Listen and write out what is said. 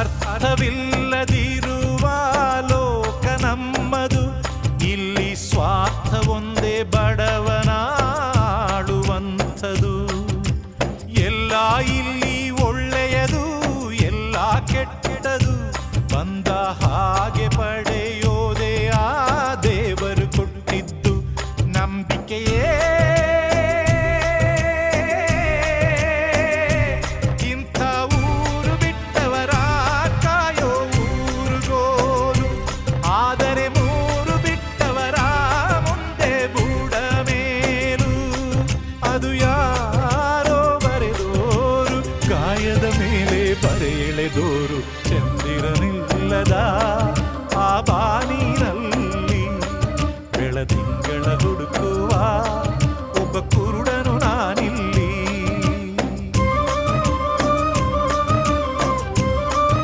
ಅರ್ಥವಿಲ್ಲದಿರುವ ಲೋಕ ನಮ್ಮದು, ಇಲ್ಲಿ ಸ್ವಾರ್ಥ ಒಂದೇ ಬಡವನಾಳುವಂಥದು. ಎಲ್ಲ ಇಲ್ಲಿ ಒಳ್ಳೆಯದು, ಎಲ್ಲ ಕೆಟ್ಟದು, ಬಂದ ಹಾಗೆ ಪಡೆಯೋದೇ ಆ ದೇವರು ಕೊಟ್ಟಿದ್ದು ನಂಬಿಕೆಯೇ. ಇಂಥ ಊರು ಬಿಟ್ಟವರ ಕಾಯೋ ಊರುಗೋಲು, ಆದರೆ ಮೂರು ಬಿಟ್ಟವರ ಮುಂದೆ ಬೂಡ ಮೇಲು. ಅದು ಯಾರೋ ಬರೆದೋರು, ಗಾಯದ ಮೇಲೆ ಬರೆಳೆದೋರು, ಚಂದಿರನಿಲ್ಲದ ಆ ಬಾನಿನಲ್ಲಿ ಬೆಳದಿಂಗಳ